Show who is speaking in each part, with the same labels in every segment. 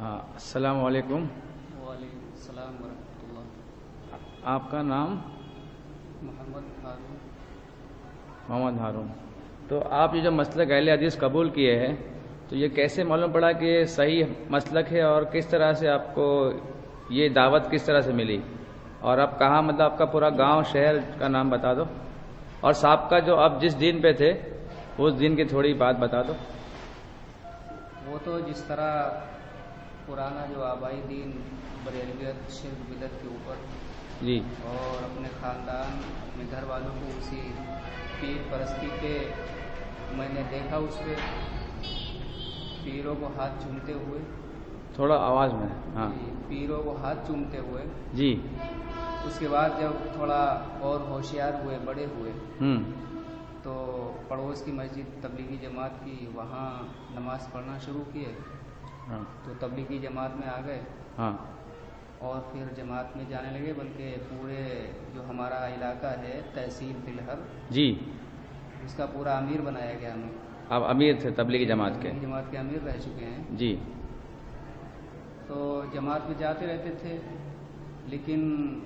Speaker 1: ہاں، السلام علیکم۔
Speaker 2: وعلیکم السلام ورحمۃ اللہ۔
Speaker 1: آپ کا نام؟
Speaker 2: محمد ہارون۔
Speaker 1: محمد ہارون۔ تو آپ یہ جو مسلک اہل حدیث قبول کیے ہیں تو یہ کیسے معلوم پڑا کہ یہ صحیح مسلک ہے، اور کس طرح سے آپ کو یہ دعوت کس طرح سے ملی، اور آپ کہاں، مطلب آپ کا پورا گاؤں شہر کا نام بتا دو، اور سابقہ جو آپ جس دین پہ تھے اس دین کی تھوڑی بات بتا دو۔
Speaker 2: وہ تو جس طرح پرانا جو آبائی دین بریلویت شرک بدعت کے اوپر،
Speaker 1: جی،
Speaker 2: اور اپنے خاندان اپنے گھر والوں کو اسی پیر پرستی پہ میں نے دیکھا، اس پہ پیروں کو ہاتھ چومتے ہوئے،
Speaker 1: تھوڑا آواز میں، ہاں
Speaker 2: جی، پیروں کو ہاتھ چومتے ہوئے۔
Speaker 1: جی،
Speaker 2: اس کے بعد جب تھوڑا اور ہوشیار ہوئے، بڑے ہوئے، تو پڑوس کی مسجد تبلیغی جماعت کی، وہاں نماز پڑھنا شروع کیے،
Speaker 1: ہاں
Speaker 2: تو تبلیغی جماعت میں آ گئے،
Speaker 1: ہاں
Speaker 2: اور پھر جماعت میں جانے لگے، بلکہ پورے جو ہمارا علاقہ ہے تحصیل بلہر،
Speaker 1: جی،
Speaker 2: اس کا پورا امیر بنایا گیا ہمیں۔
Speaker 1: آپ امیر تھے تبلیغی جماعت کے؟
Speaker 2: تبلیغی جماعت کے امیر رہ چکے ہیں۔
Speaker 1: جی،
Speaker 2: تو جماعت میں جاتے رہتے تھے، لیکن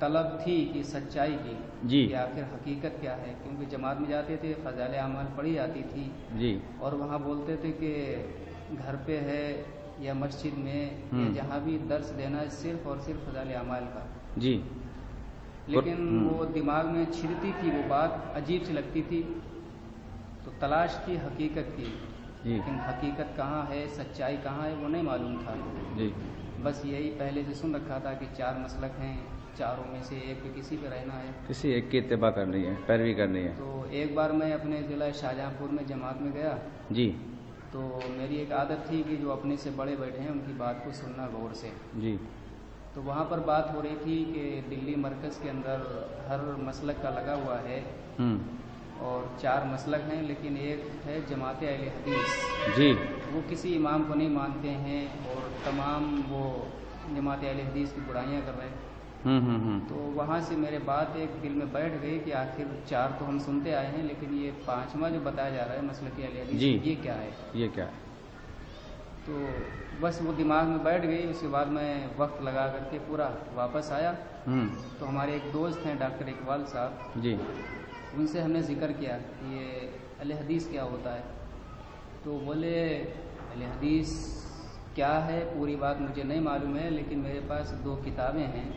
Speaker 2: طلب تھی کہ سچائی کی،
Speaker 1: جی،
Speaker 2: کہ آخر حقیقت کیا ہے، کیونکہ جماعت میں جاتے تھے، فضائل اعمال پڑھی جاتی تھی،
Speaker 1: جی،
Speaker 2: اور وہاں بولتے تھے کہ گھر پہ ہے یا مسجد میں یا جہاں بھی درس دینا ہے صرف اور صرف فضائل اعمال کا،
Speaker 1: جی،
Speaker 2: لیکن وہ دماغ میں چھڑتی تھی، وہ بات عجیب سی لگتی تھی، تو تلاش کی حقیقت کی،
Speaker 1: جی،
Speaker 2: لیکن حقیقت کہاں ہے، سچائی کہاں ہے، وہ نہیں معلوم تھا۔
Speaker 1: جی،
Speaker 2: بس یہی پہلے سے سن رکھا تھا کہ 4 مسلک ہیں، چاروں میں سے ایک پہ کسی پہ رہنا ہے۔
Speaker 1: کسی ایک کی اتباع کرنی ہے، پیروی کرنی ہے۔
Speaker 2: تو ایک بار میں اپنے ضلع شاہجہاں پور میں جماعت میں گیا،
Speaker 1: جی،
Speaker 2: تو میری ایک عادت تھی کہ جو اپنے سے بڑے بیٹھے ہیں ان کی بات کو سننا غور سے۔
Speaker 1: جی،
Speaker 2: تو وہاں پر بات ہو رہی تھی کہ دلی مرکز کے اندر ہر مسلک کا لگا ہوا ہے، اور 4 مسلک ہیں، لیکن ایک ہے جماعت اہل حدیث۔
Speaker 1: جی،
Speaker 2: وہ کسی امام کو نہیں مانتے ہیں، اور تمام وہ جماعت اہل حدیث کی برائیاں کر رہے ہیں۔ تو وہاں سے میرے بات ایک دل میں بیٹھ گئی کہ آخر 4 تو ہم سنتے آئے ہیں، لیکن یہ 5واں جو بتایا جا رہا ہے مسلک اہل حدیث،
Speaker 1: جی،
Speaker 2: یہ کیا ہے؟
Speaker 1: یہ کیا ہے؟
Speaker 2: تو بس وہ دماغ میں بیٹھ گئی۔ اس کے بعد میں وقت لگا کر کے پورا واپس آیا، تو ہمارے ایک دوست ہیں ڈاکٹر اقبال صاحب،
Speaker 1: جی،
Speaker 2: ان سے ہم نے ذکر کیا کہ یہ اہل حدیث کیا ہوتا ہے، تو بولے اہل حدیث کیا ہے پوری بات مجھے نہیں معلوم ہے، لیکن میرے پاس 2 کتابیں ہیں،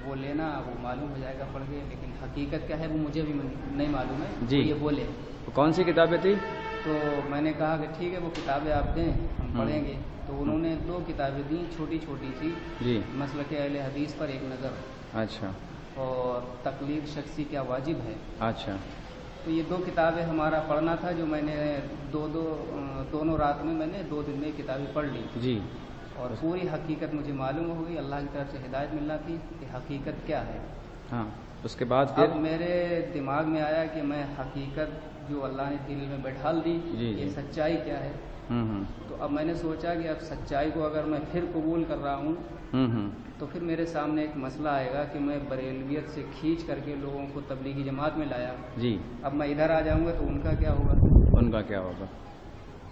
Speaker 2: وہ لینا، وہ معلوم ہو جائے گا پڑھ کے، لیکن حقیقت کیا ہے وہ مجھے بھی نہیں معلوم ہے۔
Speaker 1: جی،
Speaker 2: یہ بولے
Speaker 1: کون سی کتابیں تھی؟
Speaker 2: تو میں نے کہا کہ ٹھیک ہے، وہ کتابیں آپ دیں، ہم پڑھیں گے۔ تو انہوں نے 2 کتابیں دیں، چھوٹی چھوٹی سی،
Speaker 1: جی،
Speaker 2: مسلک اہل حدیث پر ایک نظر،
Speaker 1: اچھا،
Speaker 2: اور تقلید شخصی کیا واجب ہے۔
Speaker 1: اچھا،
Speaker 2: تو یہ 2 کتابیں ہمارا پڑھنا تھا، جو میں نے دونوں رات میں نے 2 دن میں کتابیں پڑھ لی،
Speaker 1: جی،
Speaker 2: اور پوری حقیقت مجھے معلوم ہو گئی، اللہ کی طرف سے ہدایت ملنا تھی کہ حقیقت کیا ہے۔
Speaker 1: ہاں، اس کے بعد
Speaker 2: اب میرے دماغ میں آیا کہ میں حقیقت جو اللہ نے دل میں بٹھال دی، یہ سچائی کیا ہے۔ تو اب میں نے سوچا کہ اب سچائی کو اگر میں پھر قبول کر رہا ہوں تو پھر میرے سامنے ایک مسئلہ آئے گا کہ میں بریلویت سے کھینچ کر کے لوگوں کو تبلیغی جماعت میں لایا،
Speaker 1: جی،
Speaker 2: اب میں ادھر آ جاؤں گا تو ان کا کیا ہوگا؟
Speaker 1: ان کا کیا ہوگا؟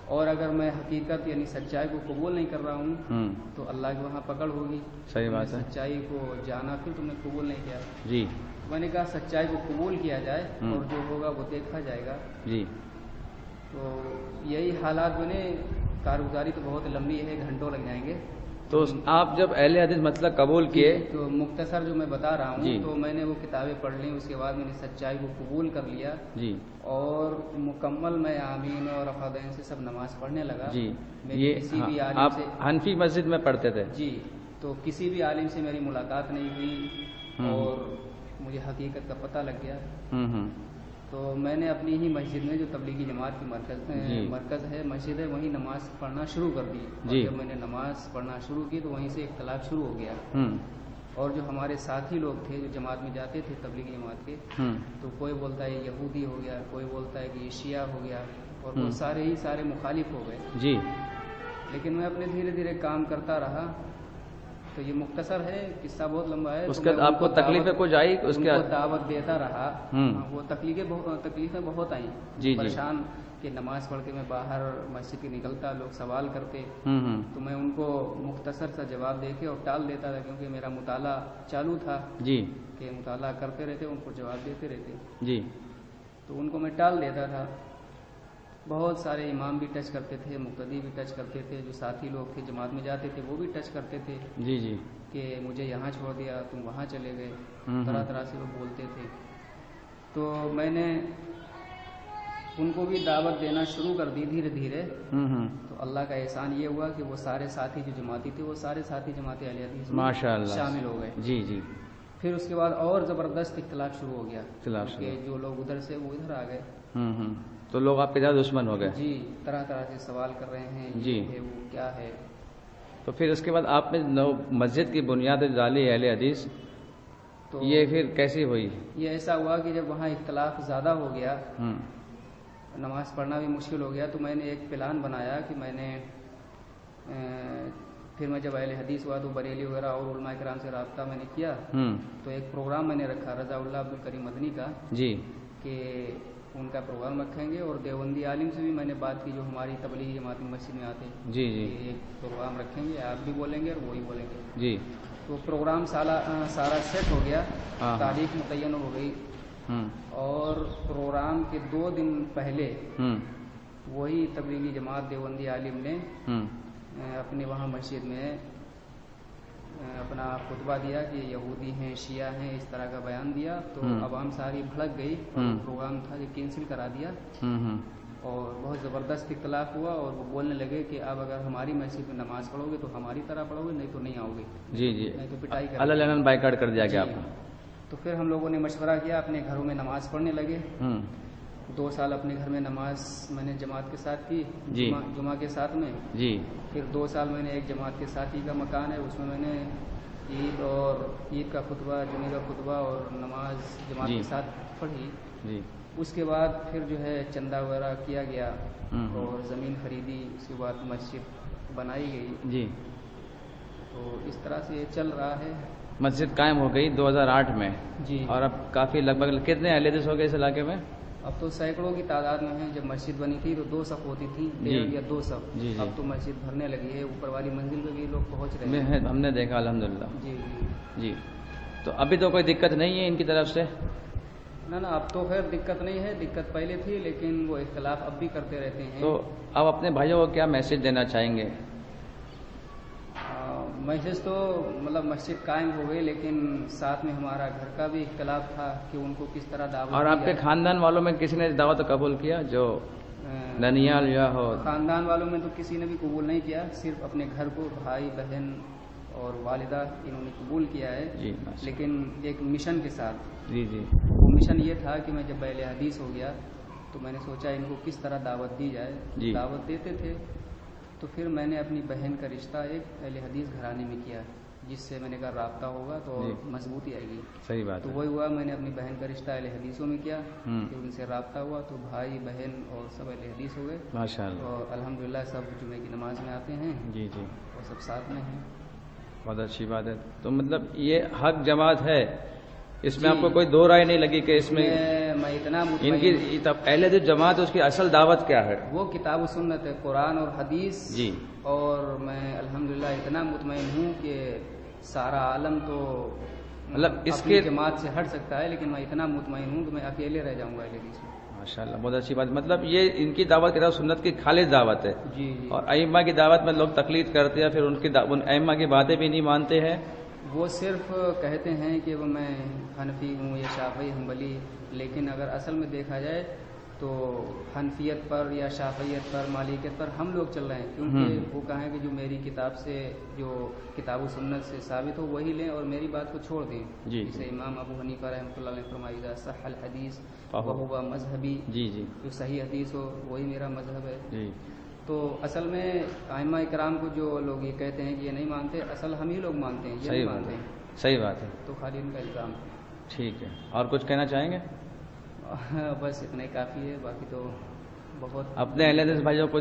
Speaker 2: اور اگر میں حقیقت یعنی سچائی کو قبول نہیں کر رہا ہوں تو اللہ کی وہاں پکڑ ہوگی۔
Speaker 1: صحیح بات ہے۔
Speaker 2: سچائی کو جانا پھر تم نے قبول نہیں کیا۔
Speaker 1: جی،
Speaker 2: میں نے کہا سچائی کو قبول کیا جائے، اور جو ہوگا وہ دیکھا جائے گا۔
Speaker 1: جی،
Speaker 2: تو یہی حالات بنے۔ کارگزاری تو بہت لمبی ہے، گھنٹوں لگ جائیں گے۔
Speaker 1: تو آپ جب اہل حدیث مطلب قبول کیے،
Speaker 2: تو مختصر جو میں بتا رہا ہوں، تو میں نے وہ کتابیں پڑھ لیں، اس کے بعد میں نے سچائی کو قبول کر لیا،
Speaker 1: جی،
Speaker 2: اور مکمل میں آمین اور رفعین سے سب نماز پڑھنے لگا۔
Speaker 1: جی،
Speaker 2: میری کسی بھی عالم
Speaker 1: آپ
Speaker 2: سے،
Speaker 1: حنفی مسجد میں پڑھتے تھے؟
Speaker 2: جی، تو کسی بھی عالم سے میری ملاقات نہیں ہوئی، اور مجھے حقیقت کا پتہ لگ گیا۔ تو میں نے اپنی ہی مسجد میں جو تبلیغی جماعت کی مرکز ہے، مسجد ہے، وہیں نماز پڑھنا شروع کر دی، اور جب میں نے نماز پڑھنا شروع کی تو وہیں سے اختلاف شروع ہو گیا، اور جو ہمارے ساتھی لوگ تھے جو جماعت میں جاتے تھے تبلیغی جماعت کے، تو کوئی بولتا ہے یہودی ہو گیا، کوئی بولتا ہے کہ یہ شیعہ ہو گیا، اور وہ سارے مخالف ہو گئے۔
Speaker 1: جی،
Speaker 2: لیکن میں اپنے دھیرے دھیرے کام کرتا رہا، تو یہ مختصر ہے، قصہ بہت لمبا ہے.
Speaker 1: اس کے بعد آپ کو تکلیفیں کچھ آئی؟ اس کے
Speaker 2: دعوت دیتا رہا. وہ تکلیفیں بہت آئیں. پریشان کہ نماز پڑھ کے میں باہر مسجد کے نکلتا، لوگ سوال کرتے تو میں ان کو مختصر سا جواب دے کے اور ٹال دیتا تھا، کیونکہ میرا مطالعہ چالو تھا کہ مطالعہ کرتے رہتے، ان کو جواب دیتے رہتے. تو ان کو میں ٹال دیتا تھا. بہت سارے امام بھی ٹچ کرتے تھے، مقتدی بھی ٹچ کرتے تھے، جو ساتھی لوگ تھے جماعت میں جاتے تھے وہ بھی ٹچ کرتے تھے کہ مجھے یہاں چھوڑ دیا، تم وہاں چلے گئے. طرح طرح سے وہ بولتے تھے. تو میں نے ان کو بھی دعوت دینا شروع کر دی دھیرے دھیرے. تو اللہ کا احسان یہ ہوا کہ وہ سارے ساتھی جو جماعتی تھے وہ سارے ساتھی جماعت اہل حدیث میں شامل ہو گئے. پھر اس کے بعد اور زبردست اختلاف شروع ہو گیا کہ جو لوگ ادھر سے وہ ادھر آ گئے.
Speaker 1: تو لوگ آپ کے زیادہ دشمن ہو گئے.
Speaker 2: طرح طرح سے سوال کر رہے ہیں یہ ہے وہ کیا ہے.
Speaker 1: تو پھر اس کے بعد آپ نے مسجد کی بنیاد ڈالی اہل حدیث، تو یہ پھر کیسی ہوئی؟
Speaker 2: یہ ایسا ہوا کہ جب وہاں اختلاف زیادہ ہو گیا، نماز پڑھنا بھی مشکل ہو گیا، تو میں نے ایک پلان بنایا کہ میں نے پھر میں جب اہل حدیث ہوا تو بریلی وغیرہ اور علماء کرام سے رابطہ میں نے کیا. تو ایک پروگرام میں نے رکھا رضا اللہ عبد الکریم مدنی کا کہ ان کا پروگرام رکھیں گے، اور دیوبندی عالم سے بھی میں نے بات کی جو ہماری تبلیغی جماعت مسجد میں آتے ہیں ایک پروگرام رکھیں گے، آپ بھی بولیں گے اور وہی بولیں گے. تو پروگرام سارا سیٹ ہو گیا، تاریخ متعین ہو گئی. اور پروگرام کے 2 دن پہلے وہی تبلیغی جماعت دیوبندی عالم نے اپنے وہاں مسجد میں اپنا خطبہ دیا کہ یہودی ہیں، شیعہ ہیں، اس طرح کا بیان دیا. تو عوام ساری بھڑک گئی اور پروگرام تھا کہ کینسل کرا دیا. اور بہت زبردست اختلاف ہوا اور وہ بولنے لگے کہ اب اگر ہماری مسجد میں نماز پڑھو گے تو ہماری طرح پڑھو گے، نہیں تو نہیں آؤ گے. نہیں تو پٹائی کریں.
Speaker 1: علناً بائیکاٹ کر دیا گیا آپ کو.
Speaker 2: تو پھر ہم لوگوں نے مشورہ کیا، اپنے گھروں میں نماز پڑھنے لگے. 2 سال اپنے گھر میں نماز میں نے جماعت کے ساتھ کی، جمعہ کے ساتھ میں. پھر 2 سال میں نے ایک جماعت کے ساتھ ہی کا مکان ہے، اس میں نے عید کا خطبہ، جمعے کا خطبہ اور نماز جماعت کے ساتھ پڑھی. اس کے بعد پھر جو ہے چندہ وغیرہ کیا گیا اور زمین خریدی، اس کے بعد مسجد بنائی گئی. تو اس طرح سے یہ چل رہا ہے.
Speaker 1: مسجد قائم ہو گئی 2008 میں. اور اب کافی لگ بھگ کتنے اہل حدیث ہو گئے اس علاقے میں؟
Speaker 2: اب تو سینکڑوں کی تعداد میں ہیں. جب مسجد بنی تھی تو 2 صف ہوتی تھی، 1.5 یا 2 صف. اب تو مسجد بھرنے لگی ہے، اوپر والی منزل پہ بھی لوگ پہنچ رہے ہیں.
Speaker 1: ہم نے دیکھا الحمدللہ. جی تو ابھی تو کوئی دقت نہیں ہے ان کی طرف سے؟
Speaker 2: نہ اب تو خیر دقت نہیں ہے. دقت پہلے تھی لیکن وہ اختلاف اب بھی کرتے رہتے ہیں.
Speaker 1: تو آپ اپنے بھائیوں کو کیا میسج دینا چاہیں گے؟
Speaker 2: مسجد تو مطلب مسجد قائم ہو گئی، لیکن ساتھ میں ہمارا گھر کا بھی اختلاف تھا کہ ان کو کس طرح دعوت. اور
Speaker 1: آپ کے خاندان والوں میں کسی نے دعوت قبول کیا جو ننیال یا ہو؟
Speaker 2: خاندان والوں میں تو کسی نے بھی قبول نہیں کیا، صرف اپنے گھر کو بھائی بہن اور والدہ انہوں نے قبول کیا ہے. لیکن ایک مشن کے ساتھ. وہ مشن یہ تھا کہ میں جب اہل حدیث ہو گیا تو میں نے سوچا ان کو کس طرح دعوت دی جائے. دعوت دیتے تھے تو پھر میں نے اپنی بہن کا رشتہ ایک اہل حدیث گھرانے میں کیا، جس سے میں نے کہا رابطہ ہوگا تو مضبوطی آئے گی.
Speaker 1: صحیح بات.
Speaker 2: تو وہی ہوا، میں نے اپنی بہن کا رشتہ اہل حدیثوں میں کیا کہ ان سے رابطہ ہوا تو بھائی بہن اور سب اہل حدیث ہو گئے
Speaker 1: ماشاءاللہ.
Speaker 2: اور الحمدللہ سب جمعے کی نماز میں آتے ہیں. اور سب ساتھ میں ہیں.
Speaker 1: بہت اچھی بات ہے. تو مطلب یہ حق جماعت ہے، اس میں آپ کو کوئی دو رائے نہیں لگی کہ اس میں
Speaker 2: اتنا
Speaker 1: ان کی پہلے جو جماعت اس کی اصل دعوت کیا ہے؟
Speaker 2: وہ کتاب و سنت ہے، قرآن اور حدیث. اور میں الحمدللہ اتنا مطمئن ہوں کہ سارا عالم تو
Speaker 1: مطلب اس کے
Speaker 2: جماعت سے ہٹ سکتا ہے، لیکن میں اتنا مطمئن ہوں کہ میں اکیلے رہ جاؤں گا اہل حدیث میں.
Speaker 1: ماشاءاللہ بہت اچھی بات. مطلب یہ ان کی دعوت کتاب سنت کی خالص دعوت ہے. اور ائمہ کی دعوت میں لوگ تقلید کرتے ہیں، پھر ان ائمہ کی باتیں بھی نہیں مانتے ہیں.
Speaker 2: وہ صرف کہتے ہیں کہ وہ میں حنفی ہوں یا شافعی حنبلی، لیکن اگر اصل میں دیکھا جائے تو حنفیت پر یا شافعیت پر مالکیت پر ہم لوگ چل رہے ہیں. کیونکہ وہ کہیں کہ جو میری کتاب سے جو کتاب و سنت سے ثابت ہو وہی لیں اور میری بات کو چھوڑ دیں. جیسے امام ابو حنیفہ رحمۃ اللہ علیہ فرمائی اذا صح الحدیث فہو مذہبی. جو صحیح حدیث ہو وہی میرا مذہب ہے. تو اصل میں ائمہ کرام کو جو لوگ یہ کہتے ہیں کہ یہ نہیں مانتے، اصل ہم ہی لوگ مانتے ہیں، یہ نہیں مانتے ہیں.
Speaker 1: صحیح بات ہے.
Speaker 2: تو خالی ان کا الزام ہے.
Speaker 1: ٹھیک ہے. اور کچھ کہنا چاہیں گے؟
Speaker 2: بس اتنا ہی کافی ہے، باقی تو بہت
Speaker 1: اپنے اہل حدیث بھائیوں کو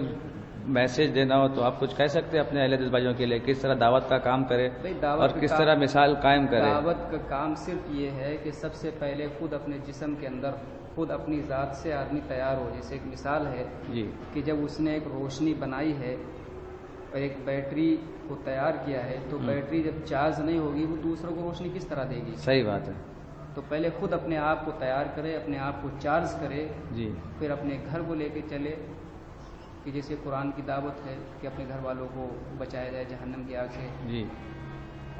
Speaker 1: میسج دینا ہو تو آپ کچھ کہہ سکتے ہیں اپنے اہل حدیث بھائیوں کے لیے کس طرح دعوت کا کام کرے اور کس طرح مثال قائم کرے؟
Speaker 2: دعوت کا کام صرف یہ ہے کہ سب سے پہلے خود اپنے جسم کے اندر خود اپنی ذات سے آدمی تیار ہو. جیسے ایک مثال ہے
Speaker 1: جی
Speaker 2: کہ جب اس نے ایک روشنی بنائی ہے اور ایک بیٹری کو تیار کیا ہے تو بیٹری جب چارج نہیں ہوگی وہ دوسروں کو روشنی کس طرح دے گی؟
Speaker 1: صحیح بات ہے.
Speaker 2: تو پہلے خود اپنے آپ کو تیار کرے, اپنے آپ کو چارج کرے,
Speaker 1: جی
Speaker 2: پھر اپنے گھر کو لے کے چلے. کہ جیسے قرآن کی دعوت ہے کہ اپنے گھر والوں کو بچایا جائے جہنم کی آگ سے,
Speaker 1: جی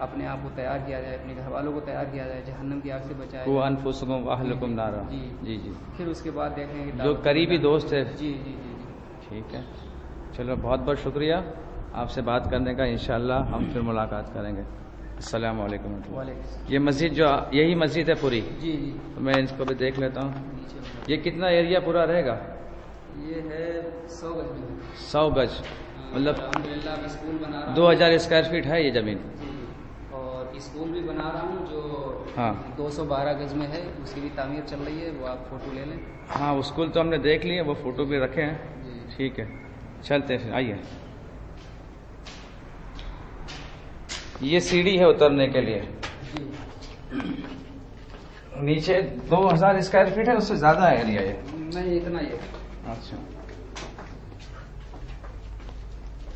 Speaker 2: اپنے آپ کو تیار کیا جائے, اپنے گھر والوں کو تیار کیا جائے جہنم کی آگ سے بچایا
Speaker 1: وہ
Speaker 2: جائے.
Speaker 1: انفسکم واہلکم نارا.
Speaker 2: جی
Speaker 1: جی جی
Speaker 2: پھر اس کے بعد دیکھیں کہ
Speaker 1: جو قریبی دوست ہے.
Speaker 2: جی جی جی جی
Speaker 1: ٹھیک ہے, چلو بہت بہت شکریہ آپ سے بات کرنے کا. انشاءاللہ ہم پھر ملاقات کریں گے. السلام علیکم.
Speaker 2: وعلیکم.
Speaker 1: یہ مسجد جو یہی مسجد ہے پوری؟
Speaker 2: جی جی
Speaker 1: تو میں اس کو بھی دیکھ لیتا ہوں.
Speaker 2: نیچے
Speaker 1: یہ کتنا ایریا پورا رہے گا؟
Speaker 2: یہ ہے 100 گز میں.
Speaker 1: 100 گز مطلب
Speaker 2: الحمدللہ اب اسکول بنا رہا ہوں.
Speaker 1: 2000 اسکوائر فیٹ ہے یہ زمین.
Speaker 2: جی اور اسکول بھی بنا رہا ہوں جو
Speaker 1: ہاں
Speaker 2: 212 گز میں ہے, اس کی بھی تعمیر چل رہی ہے, وہ آپ فوٹو لے لیں.
Speaker 1: ہاں اسکول تو ہم نے دیکھ لی ہے, وہ فوٹو بھی رکھے ہیں.
Speaker 2: جی
Speaker 1: ٹھیک ہے چلتے ہیں, آئیے. یہ سیڑھی ہے اترنے کے لیے.
Speaker 2: جی
Speaker 1: نیچے 2000 اسکوائر فیٹ ہے, اس سے زیادہ ہے ایریا یہ.
Speaker 2: نہیں اتنا ہی ہے.
Speaker 1: اچھا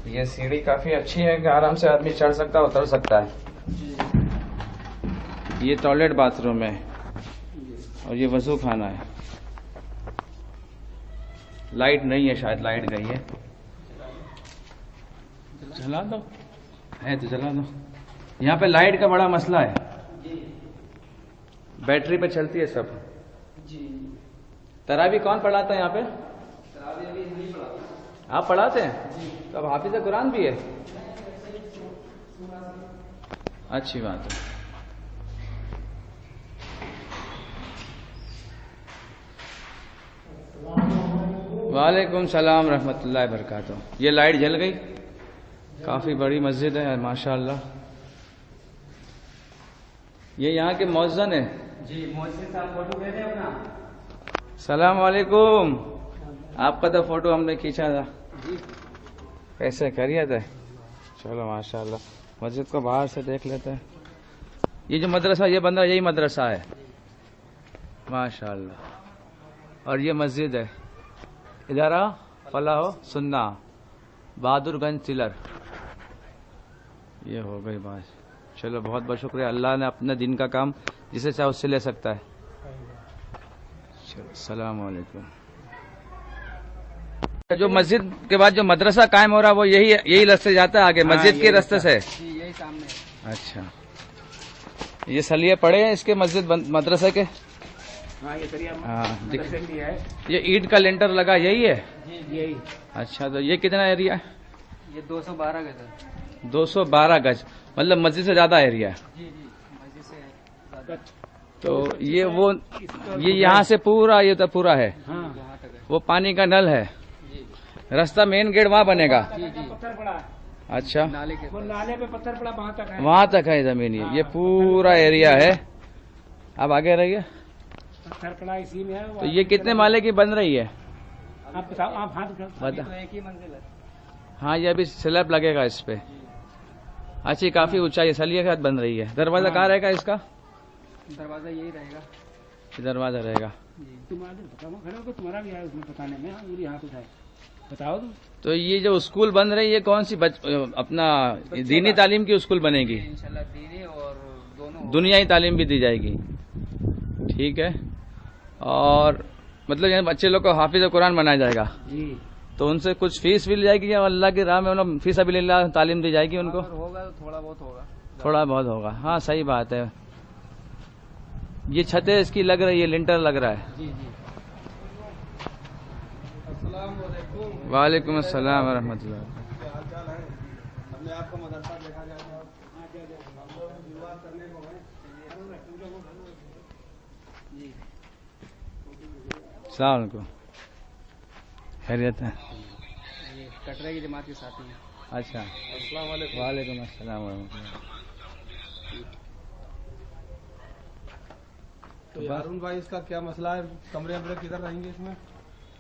Speaker 1: یہ سیڑھی کافی اچھی ہے کہ آرام سے آدمی چڑھ سکتا ہے اتر سکتا ہے.
Speaker 2: جی
Speaker 1: یہ ٹوائلٹ باتھ روم ہے
Speaker 2: جی
Speaker 1: اور یہ وضو خانہ ہے. لائٹ نہیں ہے, شاید لائٹ گئی ہے. جلا دو, ہے تو جلا دو. یہاں پہ لائٹ کا بڑا مسئلہ ہے,
Speaker 2: جی
Speaker 1: بیٹری پہ چلتی ہے سب.
Speaker 2: جی
Speaker 1: تراویح کون پڑھاتا ہے یہاں پہ؟
Speaker 2: تراویح ابھی نہیں پڑھا.
Speaker 1: آپ پڑھاتے ہیں؟ تو اب حافظ قرآن بھی ہے. اچھی بات ہے. وعلیکم السلام رحمۃ اللہ وبرکاتہ. یہ لائٹ جل گئی. کافی بڑی مسجد ہے ماشاء اللہ. یہ یہاں کے مؤذن ہیں.
Speaker 2: جی مؤذن صاحب فوٹو دے دیں اپنا.
Speaker 1: السلام علیکم. آپ کا تو فوٹو ہم نے کھینچا تھا.
Speaker 2: جی
Speaker 1: کیسے خیریت ہے؟ چلو ماشاء اللہ. مسجد کو باہر سے دیکھ لیتے ہیں. یہ جو مدرسہ یہ بن رہا ہے یہی مدرسہ ہے ماشاء اللہ. اور یہ مسجد ہے ادارہ فلاح و سننا بہادر گنج سلر. یہ ہو گئی بات. چلو بہت بہت شکریہ. اللہ نے اپنے دین کا کام جسے چاہے اس سے لے سکتا ہے. چلو السلام علیکم. جو مسجد کے بعد جو مدرسہ قائم ہو رہا ہے وہ یہی راستے جاتا ہے آگے مسجد کے راستے سے؟
Speaker 2: جی یہی سامنے ہے.
Speaker 1: اچھا یہ سلیے پڑے ہیں اس کے مسجد مدرسے کے؟
Speaker 2: ہاں
Speaker 1: ہاں یہ اینٹ کا لینٹر لگا یہی ہے؟
Speaker 2: جی یہی.
Speaker 1: اچھا تو یہ کتنا ایریا ہے؟
Speaker 2: یہ 212 گز ہے.
Speaker 1: 212 گز مطلب مسجد سے زیادہ ایریا ہے.
Speaker 2: جی جی مسجد سے زیادہ.
Speaker 1: تو یہ یہاں سے پورا یہ تو پورا ہے.
Speaker 2: وہاں تک ہے.
Speaker 1: وہ پانی کا نل ہے.
Speaker 2: جی
Speaker 1: راستہ مین گیٹ وہاں بنے گا.
Speaker 2: جی جی
Speaker 3: پتھر پڑا ہے,
Speaker 1: اچھا
Speaker 2: نالے کے
Speaker 3: نالے پہ پتھر پڑا وہاں تک ہے.
Speaker 1: وہاں تک ہے زمین. یہ پورا ایریا ہے. اب آگے رہیے.
Speaker 3: پتھر پڑا اسی میں ہے.
Speaker 1: تو یہ کتنے مالے کی بن رہی ہے؟
Speaker 3: آپ بتاؤ. آپ ہاتھ
Speaker 1: بتا.
Speaker 2: تو ایک ہی منزل ہے.
Speaker 1: ہاں یہ ابھی سلیب لگے گا اس پہ. اچھی کافی اونچائی سلیے کے ساتھ بن رہی ہے. دروازہ کہاں رہے گا اس کا؟
Speaker 2: دروازہ یہی رہے گا.
Speaker 1: دروازہ رہے گا.
Speaker 2: جی
Speaker 3: تم آگے بتاؤ. کھڑے ہو تو تمہارا بھی ہے اس میں بتانے میں. میری ہاتھ اٹھائے بتاؤ تم.
Speaker 1: تو یہ جو اسکول بن رہی ہے کون سی اپنا دینی تعلیم کی اسکول بنے گی؟
Speaker 2: انشاءاللہ دینی اور دونوں
Speaker 1: دنیائی تعلیم بھی دی جائے گی. ٹھیک ہے. اور مطلب یعنی بچے لوگ کو حافظ قرآن بنایا جائے گا.
Speaker 3: جی
Speaker 1: تو ان سے کچھ فیس بھی لی جائے گی یا اللہ کی راہ میں فی سبیل اللہ تعلیم دی جائے گی ان کو؟
Speaker 2: اگر ہوگا تو تھوڑا بہت ہوگا.
Speaker 1: تھوڑا بہت ہوگا. ہاں صحیح بات ہے. یہ چھتیں اس کی لگ رہی ہے, لنٹر لگ رہا ہے.
Speaker 2: جی جی. السلام علیکم.
Speaker 1: وعلیکم السلام ورحمۃ اللہ.
Speaker 2: ہم نے آپ کا مدرسہ دیکھا جائے جی.
Speaker 1: السلام علیکم. خیریت ہے؟
Speaker 2: یہ کٹرے کی جماعت کے ساتھی ہیں.
Speaker 1: اچھا
Speaker 2: السلام علیکم.
Speaker 1: وعلیکم السلام ورحمۃ اللہ.
Speaker 4: تو ہارون بھائی اس کا کیا مسئلہ ہے؟ کمرے ومرے کدھر رہیں گے اس میں؟